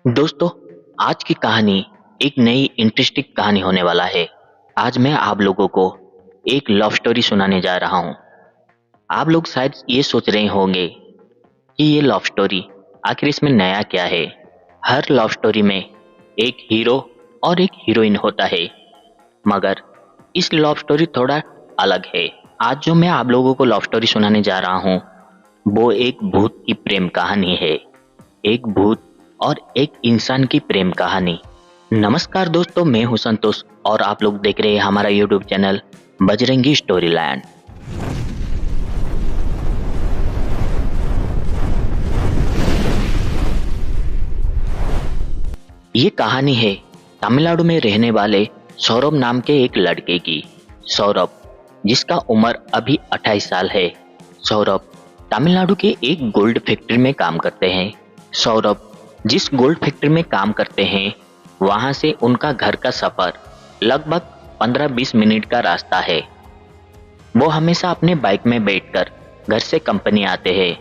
दोस्तों, आज की कहानी एक नई इंटरेस्टिंग कहानी होने वाला है। आज मैं आप लोगों को एक लव स्टोरी सुनाने जा रहा हूँ। आप लोग शायद ये सोच रहे होंगे कि ये लव स्टोरी आखिर इसमें नया क्या है। हर लव स्टोरी में एक हीरो और एक हीरोइन होता है, मगर इस लव स्टोरी थोड़ा अलग है। आज जो मैं आप लोगों को लव स्टोरी सुनाने जा रहा हूँ वो एक भूत की प्रेम कहानी है। एक भूत और एक इंसान की प्रेम कहानी। नमस्कार दोस्तों, मैं हूं संतोष और आप लोग देख रहे हैं हमारा YouTube channel Bajrangi story land. ये कहानी है तमिलनाडु में रहने वाले सौरभ नाम के एक लड़के की। सौरभ, जिसका उम्र अभी 28 साल है। सौरभ तमिलनाडु के एक गोल्ड फैक्ट्री में काम करते हैं। सौरभ जिस गोल्ड फैक्ट्री में काम करते हैं वहां से उनका घर का सफर लगभग 15-20 मिनट का रास्ता है। वो हमेशा अपने बाइक में बैठकर घर से कंपनी आते हैं।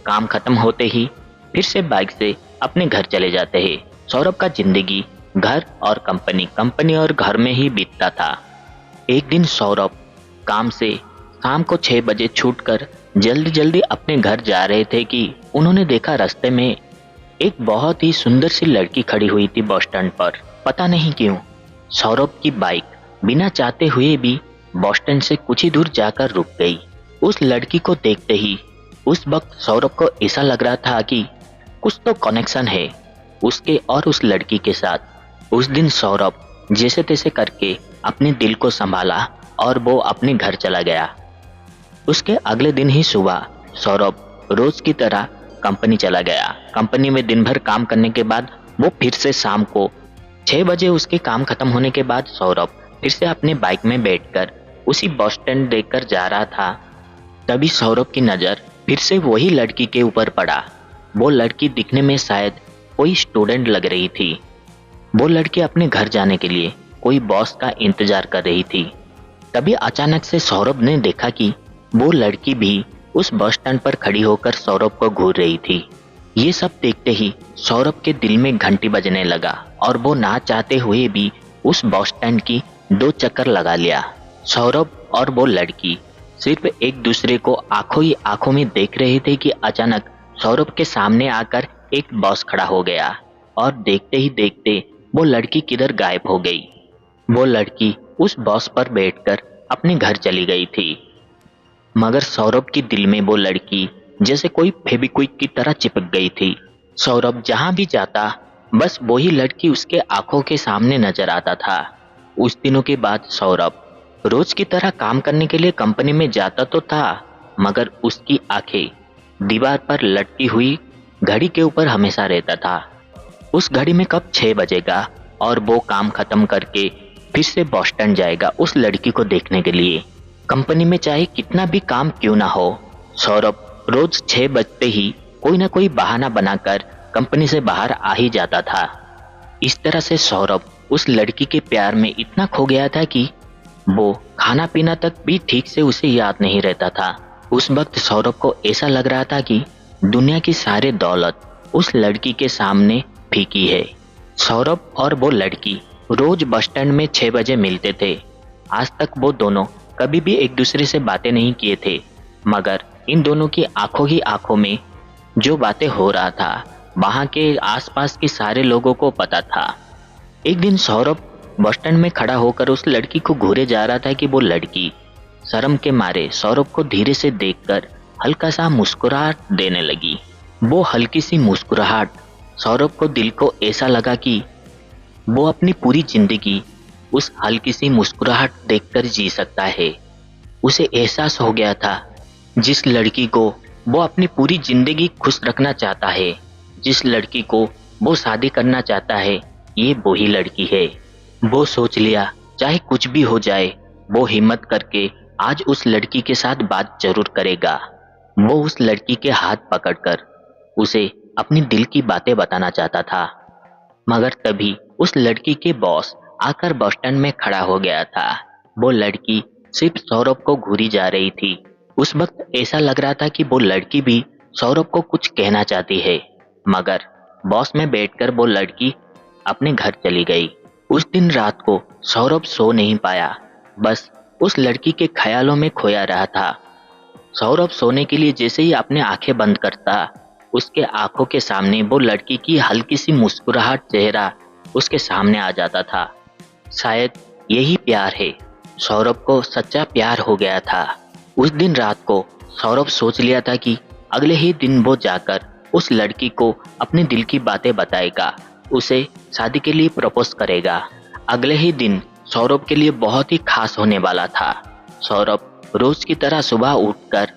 काम खत्म होते ही फिर से बाइक से अपने घर चले जाते हैं। सौरभ का जिंदगी घर और कंपनी, कंपनी और घर में ही बीतता था। एक दिन सौरभ काम से शाम को 6 बजे छूटकर जल्दी जल्दी अपने घर जा रहे थे कि उन्होंने देखा रास्ते में एक बहुत ही सुंदर सी लड़की खड़ी हुई थी बस स्टैंड पर। पता नहीं क्यों सौरभ की बाइक बिना चाहते हुए भी बस स्टैंड से कुछ ही दूर जाकर रुक गई। उस लड़की को देखते ही उस वक्त सौरभ को ऐसा लग रहा था कि कुछ तो कनेक्शन है उसके और उस लड़की के साथ। उस दिन सौरभ जैसे तैसे करके अपने दिल को संभाला और वो अपने घर चला गया। उसके अगले दिन ही सुबह सौरभ रोज की तरह कंपनी चला गया। कंपनी में दिन भर काम करने के बाद वो फिर से शाम को 6 बजे उसके काम खत्म होने के बाद सौरभ फिर से अपने बाइक में बैठकर उसी बस स्टैंड देखकर जा रहा था। तभी सौरभ की नज़र फिर से वही लड़की के ऊपर पड़ा। वो लड़की दिखने में शायद कोई स्टूडेंट लग रही थी। वो लड़की अपने घर जाने के लिए कोई बॉस का इंतजार कर रही थी। तभी अचानक से सौरभ ने देखा कि वो लड़की भी उस बस स्टैंड पर खड़ी होकर सौरभ को घूर रही थी। ये सब देखते ही सौरभ के दिल में घंटी बजने लगा और वो ना चाहते हुए भी उस बस स्टैंड की 2 चक्कर लगा लिया। सौरभ और वो लड़की सिर्फ एक दूसरे को आंखों ही आंखों में देख रहे थे कि अचानक सौरभ के सामने आकर एक बस खड़ा हो गया और देखते ही देखते वो लड़की किधर गायब हो गई। वो लड़की उस बस पर बैठकर अपने घर चली गई थी, मगर सौरभ के दिल में वो लड़की जैसे कोई फेविक्विक की तरह चिपक गई थी। सौरभ जहां भी जाता बस वही लड़की उसके आंखों के सामने नजर आता था। उस दिनों के बाद सौरभ रोज की तरह काम करने के लिए कंपनी में जाता तो था, मगर उसकी आंखें दीवार पर लटकी हुई घड़ी के ऊपर हमेशा रहता था। उस घड़ी में कब 6 बजेगा और वो काम खत्म करके फिर से बस स्टैंड जाएगा उस लड़की को देखने के लिए। कंपनी में चाहे कितना भी काम क्यों ना हो, सौरभ रोज 6 बजते ही कोई ना कोई बहाना बनाकर कंपनी से बाहर आ ही जाता था। इस तरह से सौरभ उस लड़की के प्यार में इतना खो गया था कि वो खाना पीना तक भी ठीक से उसे याद नहीं रहता था। उस वक्त सौरभ को ऐसा लग रहा था कि दुनिया की सारी दौलत उस लड़की के सामने फीकी है। सौरभ और वो लड़की रोज बस स्टैंड में 6 बजे मिलते थे। आज तक वो दोनों कभी भी एक दूसरे से बातें नहीं किए थे, मगर इन दोनों की आंखों ही आंखों में जो बातें हो रहा था वहां के आसपास के सारे लोगों को पता था। एक दिन सौरभ बस स्टैंड में खड़ा होकर उस लड़की को घूरे जा रहा था कि वो लड़की शर्म के मारे सौरभ को धीरे से देखकर हल्का सा मुस्कुराहट देने लगी। वो हल्की सी मुस्कुराहट सौरभ को दिल को ऐसा लगा कि वो अपनी पूरी जिंदगी उस हल्की सी मुस्कुराहट देखकर जी सकता है। उसे एहसास हो गया था जिस लड़की को वो अपनी पूरी जिंदगी खुश रखना चाहता है, जिस लड़की को वो शादी करना चाहता है, ये वही लड़की है। वो सोच लिया चाहे कुछ भी हो जाए वो हिम्मत करके आज उस लड़की के साथ बात जरूर करेगा। वो उस लड़की के हाथ पकड़कर उसे अपनी दिल की बातें बताना चाहता था, मगर तभी उस लड़की के बॉस आकर बस स्टैंड में खड़ा हो गया था। वो लड़की सिर्फ सौरभ को घूरी जा रही थी। उस वक्त ऐसा लग रहा था कि वो लड़की भी सौरभ को कुछ कहना चाहती है, मगर बॉस में बैठकर वो लड़की अपने घर चली गई। उस दिन रात को सौरभ सो नहीं पाया, बस उस लड़की के ख्यालों में खोया रहा था। सौरभ सोने के लिए जैसे ही अपने आंखें बंद करता, उसके आंखों के सामने वो लड़की की हल्की सी मुस्कुराहट चेहरा उसके सामने आ जाता था। शायद यही प्यार है। सौरभ को सच्चा प्यार हो गया था। उस दिन रात को सौरभ सोच लिया था कि अगले ही दिन वो जाकर उस लड़की को अपने दिल की बातें बताएगा, उसे शादी के लिए प्रपोज करेगा। अगले ही दिन सौरभ के लिए बहुत ही खास होने वाला था। सौरभ रोज की तरह सुबह उठकर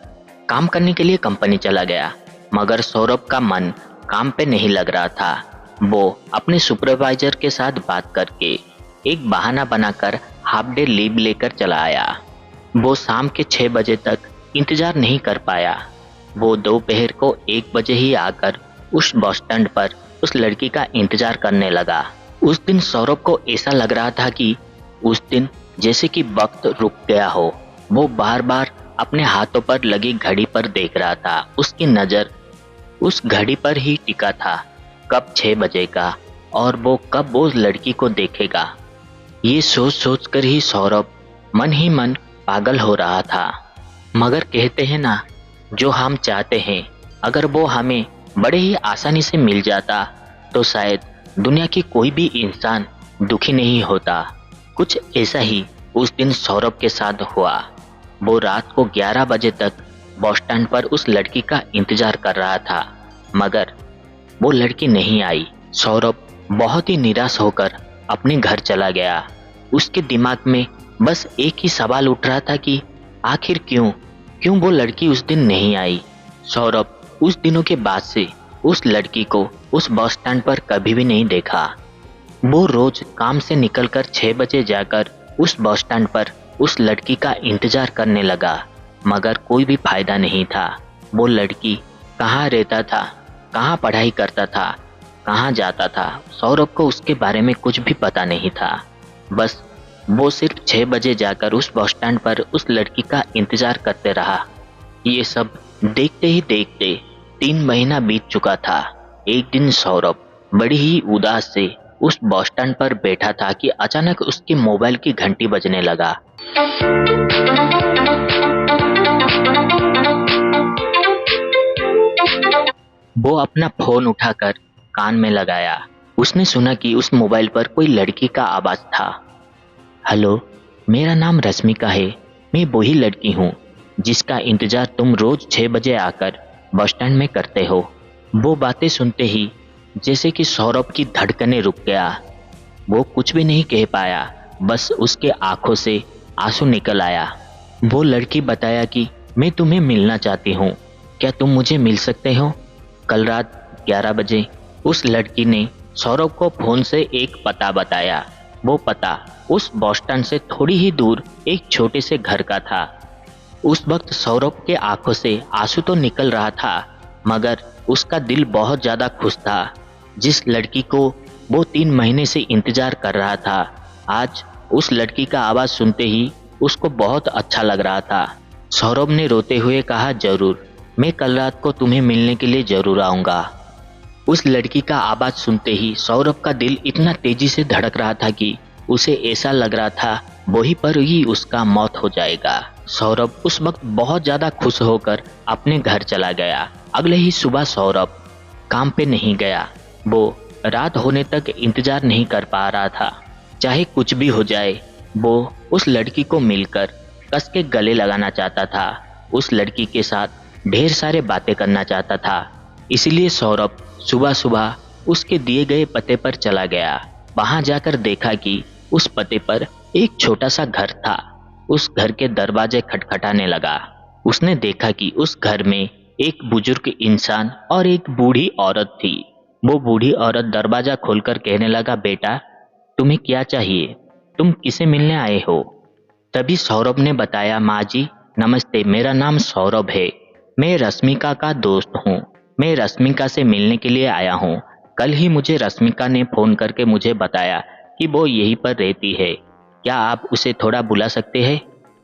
काम करने के लिए कंपनी चला गया, मगर सौरभ का मन काम पे नहीं लग रहा था। वो अपने सुपरवाइजर के साथ बात करके एक बहाना बनाकर हाफ डे लीव लेकर चला आया। वो शाम के 6 बजे तक इंतजार नहीं कर पाया। वो दोपहर को 1 बजे ही आकर उस बस स्टैंड पर उस लड़की का इंतजार करने लगा। उस दिन सौरभ को ऐसा लग रहा था कि उस दिन जैसे कि वक्त रुक गया हो। वो बार बार अपने हाथों पर लगी घड़ी पर देख रहा था। उसकी नज़र उस घड़ी पर ही टिका था। कब 6 बजेगा और वो कब वो लड़की को देखेगा। ये सोच सोच कर ही सौरभ मन ही मन पागल हो रहा था। मगर कहते हैं ना, जो हम चाहते हैं अगर वो हमें बड़े ही आसानी से मिल जाता तो शायद दुनिया की कोई भी इंसान दुखी नहीं होता। कुछ ऐसा ही उस दिन सौरभ के साथ हुआ। वो रात को 11 बजे तक बस स्टैंड पर उस लड़की का इंतजार कर रहा था, मगर वो लड़की नहीं आई। सौरभ बहुत ही निराश होकर अपने घर चला गया। उसके दिमाग में बस एक ही सवाल उठ रहा था कि आखिर क्यों वो लड़की उस दिन नहीं आई। सौरभ उस दिनों के बाद से उस लड़की को उस बस स्टैंड पर कभी भी नहीं देखा। वो रोज काम से निकलकर 6 बजे जाकर उस बस स्टैंड पर उस लड़की का इंतजार करने लगा, मगर कोई भी फायदा नहीं था। वो लड़की कहाँ रहता था, कहाँ पढ़ाई करता था, कहाँ जाता था, सौरभ को उसके बारे में कुछ भी पता नहीं था। बस वो सिर्फ 6 बजे जाकर उस बस स्टैंड पर उस लड़की का इंतजार करते रहा। ये सब देखते ही देखते 3 महीना बीत चुका था। एक दिन सौरभ बड़ी ही उदास से उस बस स्टैंड पर बैठा था कि अचानक उसके मोबाइल की घंटी बजने लगा। वो अपना फोन उठाकर कान में लगाया। उसने सुना कि उस मोबाइल पर कोई लड़की का आवाज था। हेलो, मेरा नाम रश्मिका है। मैं वही लड़की हूँ जिसका इंतजार तुम रोज 6 बजे आकर बस स्टैंड में करते हो। वो बातें सुनते ही जैसे कि सौरभ की धड़कनें रुक गया। वो कुछ भी नहीं कह पाया, बस उसके आंखों से आंसू निकल आया। वो लड़की बताया कि मैं तुम्हें मिलना चाहती हूँ, क्या तुम मुझे मिल सकते हो? कल रात 11 बजे उस लड़की ने सौरभ को फोन से एक पता बताया। वो पता उस बस स्टैंड से थोड़ी ही दूर एक छोटे से घर का था। उस वक्त सौरभ के आंखों से आंसू तो निकल रहा था, मगर उसका दिल बहुत ज्यादा खुश था। जिस लड़की को वो 3 महीने से इंतजार कर रहा था, आज उस लड़की का आवाज सुनते ही उसको बहुत अच्छा लग रहा था। सौरभ ने रोते हुए कहा, जरूर, मैं कल रात को तुम्हें मिलने के लिए जरूर आऊंगा। उस लड़की का आवाज सुनते ही सौरभ का दिल इतना तेजी से धड़क रहा था कि उसे ऐसा लग रहा था वहीं पर ही उसका मौत हो जाएगा। सौरभ उस वक्त बहुत ज्यादा खुश होकर अपने घर चला गया। अगले ही सुबह सौरभ काम पे नहीं गया। वो रात होने तक इंतजार नहीं कर पा रहा था। चाहे कुछ भी हो जाए, वो उस लड़की को मिलकर कस के गले लगाना चाहता था। उस लड़की के साथ ढेर सारे बातें करना चाहता था। इसलिए सौरभ सुबह सुबह उसके दिए गए पते पर चला गया। वहां जाकर देखा कि उस पते पर एक छोटा सा घर था। उस घर के दरवाजे खटखटाने लगा। उसने देखा कि उस घर में एक बुजुर्ग इंसान और एक बूढ़ी औरत थी। वो बूढ़ी औरत दरवाजा खोलकर कहने लगा, बेटा, तुम्हें क्या चाहिए? तुम किसे मिलने आए हो? तभी सौरभ ने बताया, माँ जी नमस्ते, मेरा नाम सौरभ है। मैं रश्मिका का दोस्त हूँ। मैं रश्मिका से मिलने के लिए आया हूँ। कल ही मुझे रश्मिका ने फोन करके मुझे बताया कि वो यहीं पर रहती है। क्या आप उसे थोड़ा बुला सकते हैं?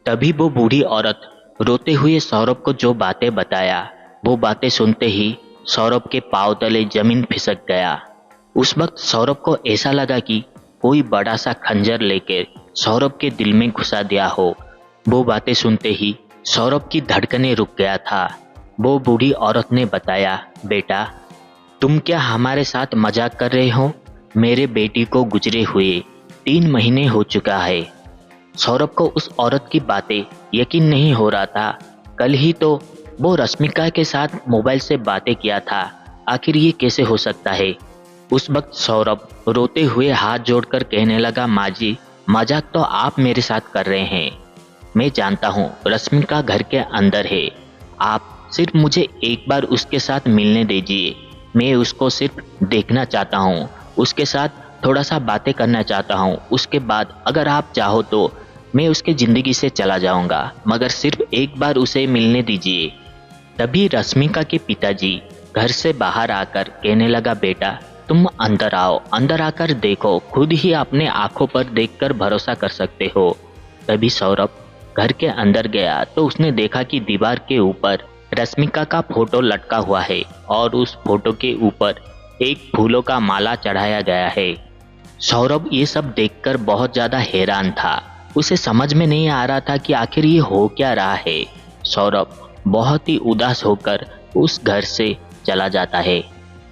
तभी वो बूढ़ी औरत रोते हुए सौरभ को जो बातें बताया, वो बातें सुनते ही सौरभ के पांव तले जमीन खिसक गया। उस वक्त सौरभ को ऐसा लगा कि कोई बड़ा सा खंजर लेकर सौरभ के दिल में घुसा दिया हो। वो बातें सुनते ही सौरभ की धड़कनें रुक गया था। वो बूढ़ी औरत ने बताया, बेटा तुम क्या हमारे साथ मजाक कर रहे हो? मेरे बेटी को गुजरे हुए 3 महीने हो चुका है। सौरभ को उस औरत की बातें यकीन नहीं हो रहा था। कल ही तो वो रश्मिका के साथ मोबाइल से बातें किया था। आखिर ये कैसे हो सकता है? उस वक्त सौरभ रोते हुए हाथ जोड़कर कहने लगा, माँ जी मजाक तो आप मेरे साथ कर रहे हैं। मैं जानता हूँ रश्मिका घर के अंदर है। आप सिर्फ मुझे एक बार उसके साथ मिलने दीजिए। मैं उसको सिर्फ देखना चाहता हूँ, उसके साथ थोड़ा सा बातें करना चाहता हूँ। उसके बाद अगर आप चाहो तो मैं उसके ज़िंदगी से चला जाऊँगा, मगर सिर्फ एक बार उसे मिलने दीजिए। तभी रश्मिका के पिताजी घर से बाहर आकर कहने लगा, बेटा तुम अंदर आओ, अंदर आकर देखो, खुद ही अपने आंखों पर देखकर भरोसा कर सकते हो। तभी सौरभ घर के अंदर गया तो उसने देखा कि दीवार के ऊपर रश्मिका का फोटो लटका हुआ है और उस फोटो के ऊपर एक फूलों का माला चढ़ाया गया है। सौरभ ये सब देखकर बहुत ज़्यादा हैरान था। उसे समझ में नहीं आ रहा था कि आखिर ये हो क्या रहा है। सौरभ बहुत ही उदास होकर उस घर से चला जाता है।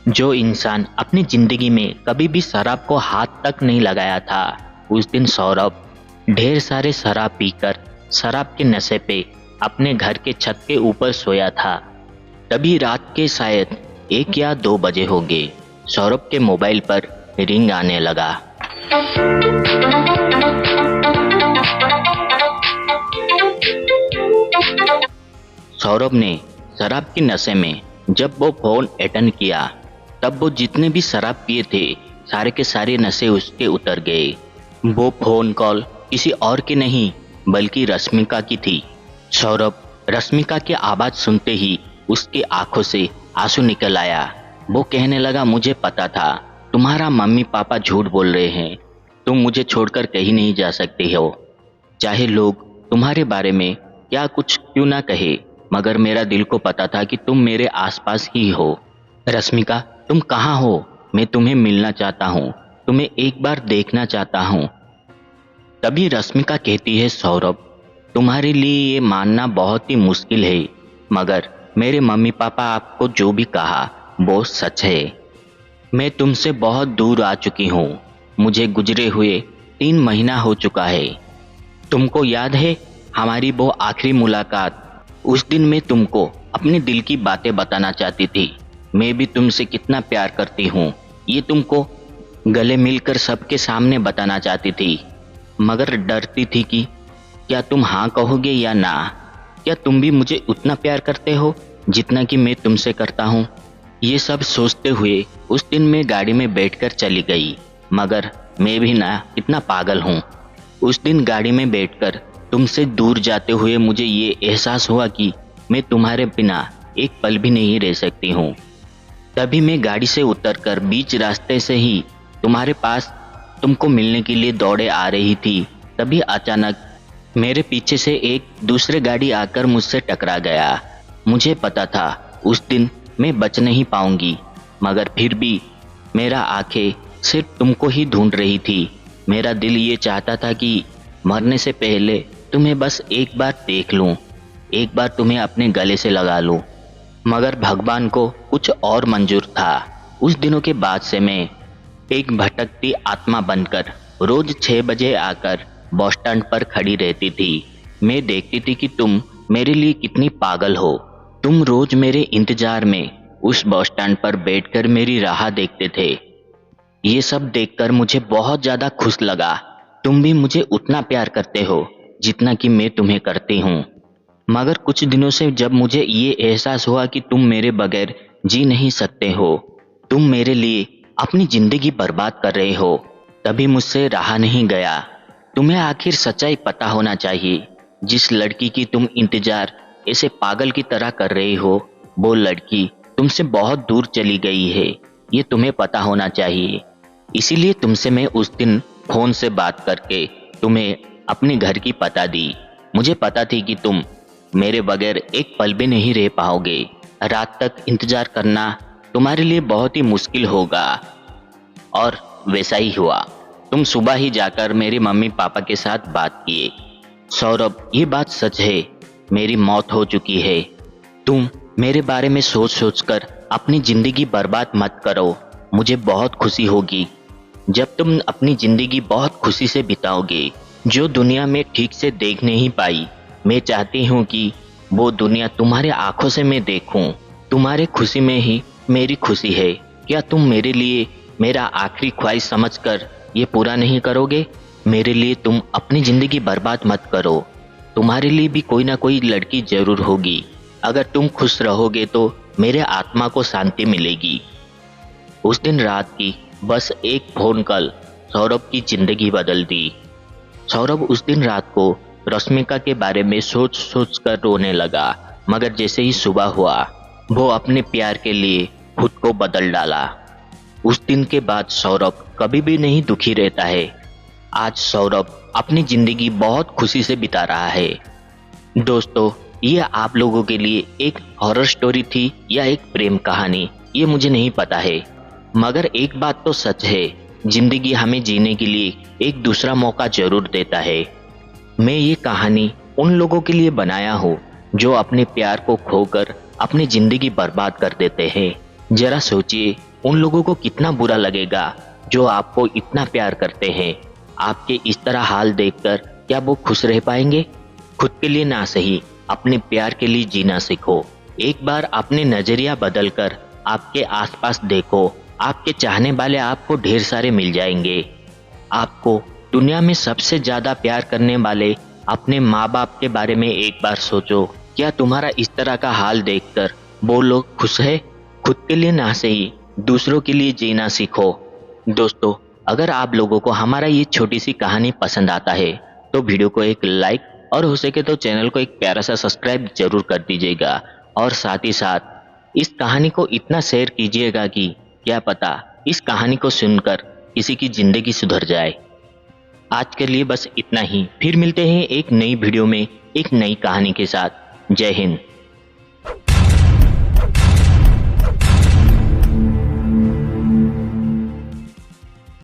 जो इंसान अपनी जिंदगी में कभी भी शराब को हाथ तक नहीं लगाया था, उस दिन सौरभ ढेर सारे शराब पीकर शराब के नशे पे अपने घर के छत के ऊपर सोया था। तभी रात के शायद 1 या 2 बजे होंगे। सौरभ के मोबाइल पर रिंग आने लगा। सौरभ ने शराब के नशे में जब वो फोन अटेंड किया, तब वो जितने भी शराब पिए थे सारे के सारे नशे उसके उतर गए। वो फोन कॉल किसी और की नहीं बल्कि रश्मिका की थी। सौरभ रश्मिका की आवाज सुनते ही उसकी आंखों से आंसू निकल आया। वो कहने लगा, मुझे पता था तुम्हारा मम्मी पापा झूठ बोल रहे हैं। तुम मुझे छोड़कर कहीं नहीं जा सकते हो। चाहे लोग तुम्हारे बारे में क्या कुछ क्यों ना कहे, मगर मेरा दिल को पता था कि तुम मेरे आसपास ही हो। रश्मिका तुम कहाँ हो? मैं तुम्हें मिलना चाहता हूँ, तुम्हें एक बार देखना चाहता हूँ। तभी रश्मिका कहती है, सौरभ तुम्हारे लिए ये मानना बहुत ही मुश्किल है, मगर मेरे मम्मी पापा आपको जो भी कहा वो सच है। मैं तुमसे बहुत दूर आ चुकी हूँ। मुझे गुजरे हुए 3 महीना हो चुका है। तुमको याद है हमारी वो आखिरी मुलाकात? उस दिन मैं तुमको अपने दिल की बातें बताना चाहती थी। मैं भी तुमसे कितना प्यार करती हूँ, ये तुमको गले मिलकर सबके सामने बताना चाहती थी, मगर डरती थी कि क्या तुम हाँ कहोगे या ना। क्या तुम भी मुझे उतना प्यार करते हो जितना कि मैं तुमसे करता हूँ? ये सब सोचते हुए उस दिन मैं गाड़ी में बैठकर चली गई, मगर मैं भी ना कितना पागल हूँ। उस दिन गाड़ी में बैठकर तुमसे दूर जाते हुए मुझे ये एहसास हुआ कि मैं तुम्हारे बिना एक पल भी नहीं रह सकती हूँ। तभी मैं गाड़ी से उतरकर बीच रास्ते से ही तुम्हारे पास तुमको मिलने के लिए दौड़े आ रही थी। तभी अचानक मेरे पीछे से एक दूसरे गाड़ी आकर मुझसे टकरा गया। मुझे पता था उस दिन मैं बच नहीं पाऊंगी, मगर फिर भी मेरा आंखें सिर्फ तुमको ही ढूंढ रही थी। मेरा दिल ये चाहता था कि मरने से पहले तुम्हें बस एक बार देख लूं, एक बार तुम्हें अपने गले से लगा लूं, मगर भगवान को कुछ और मंजूर था। उस दिनों के बाद से मैं एक भटकती आत्मा बनकर रोज 6 बजे आकर बस स्टैंड पर खड़ी रहती थी। मैं देखती थी कि तुम मेरे लिए कितनी पागल हो। तुम रोज मेरे इंतजार में उस बस स्टैंड पर बैठकर मेरी राह देखते थे। ये सब देखकर मुझे बहुत ज़्यादा खुश लगा। तुम भी मुझे उतना प्यार करते हो जितना कि मैं तुम्हें करती हूँ। मगर कुछ दिनों से जब मुझे ये एहसास हुआ कि तुम मेरे बगैर जी नहीं सकते हो, तुम मेरे लिए अपनी ज़िंदगी बर्बाद कर रहे हो, तभी मुझसे रहा नहीं गया। तुम्हें आखिर सच्चाई पता होना चाहिए। जिस लड़की की तुम इंतजार ऐसे पागल की तरह कर रहे हो, वो लड़की तुमसे बहुत दूर चली गई है, ये तुम्हें पता होना चाहिए। इसीलिए तुमसे मैं उस दिन फोन से बात करके तुम्हें अपने घर की पता दी। मुझे पता थी कि तुम मेरे बगैर एक पल भी नहीं रह पाओगे। रात तक इंतजार करना तुम्हारे लिए बहुत ही मुश्किल होगा। और वैसा ही हुआ। तुम सुबह ही जाकर मेरे मम्मी पापा के साथ बात किए। सौरभ, ये बात सच है, मेरी मौत हो चुकी है। तुम मेरे बारे में सोच सोच कर अपनी जिंदगी बर्बाद मत करो। मुझे बहुत खुशी होगी जब तुम अपनी जिंदगी बहुत खुशी से बिताओगे, जो दुनिया में ठीक से देख नहीं पाई। मैं चाहती हूँ कि वो दुनिया तुम्हारे आंखों से मैं देखूं। तुम्हारे खुशी में ही मेरी खुशी है। क्या तुम मेरे लिए मेरा आखिरी ख्वाहिश समझकर ये पूरा नहीं करोगे? मेरे लिए तुम अपनी जिंदगी बर्बाद मत करो। तुम्हारे लिए भी कोई ना कोई लड़की जरूर होगी। अगर तुम खुश रहोगे तो मेरे आत्मा को शांति मिलेगी। उस दिन रात की बस एक फोन कॉल सौरभ की जिंदगी बदल दी। सौरभ उस दिन रात को रश्मिका के बारे में सोच सोच कर रोने लगा, मगर जैसे ही सुबह हुआ वो अपने प्यार के लिए खुद को बदल डाला। उस दिन के बाद सौरभ कभी भी नहीं दुखी रहता है। आज सौरभ अपनी जिंदगी बहुत खुशी से बिता रहा है। दोस्तों, ये आप लोगों के लिए एक हॉरर स्टोरी थी या एक प्रेम कहानी, ये मुझे नहीं पता है, मगर एक बात तो सच है, जिंदगी हमें जीने के लिए एक दूसरा मौका जरूर देता है। मैं ये कहानी उन लोगों के लिए बनाया हूँ जो अपने प्यार को खोकर अपनी जिंदगी बर्बाद कर देते हैं। जरा सोचिए, उन लोगों को कितना बुरा लगेगा जो आपको इतना प्यार करते हैं। आपके इस तरह हाल देखकर क्या वो खुश रह पाएंगे? खुद के लिए ना सही, अपने प्यार के लिए जीना सीखो। एक बार अपने नजरिया बदलकर आपके आसपास देखो, आपके चाहने वाले आपको ढेर सारे मिल जाएंगे। आपको दुनिया में सबसे ज्यादा प्यार करने वाले अपने माँ बाप के बारे में एक बार सोचो। क्या तुम्हारा इस तरह का हाल देखकर वो लोग खुश है? खुद के लिए ना सही, दूसरों के लिए जीना सीखो। दोस्तों, अगर आप लोगों को हमारा ये छोटी सी कहानी पसंद आता है तो वीडियो को एक लाइक और हो सके तो चैनल को एक प्यारा सा सब्सक्राइब जरूर कर दीजिएगा। और साथ ही साथ इस कहानी को इतना शेयर कीजिएगा कि क्या पता इस कहानी को सुनकर किसी की जिंदगी सुधर जाए। आज के लिए बस इतना ही। फिर मिलते हैं एक नई वीडियो में एक नई कहानी के साथ। जय हिंद।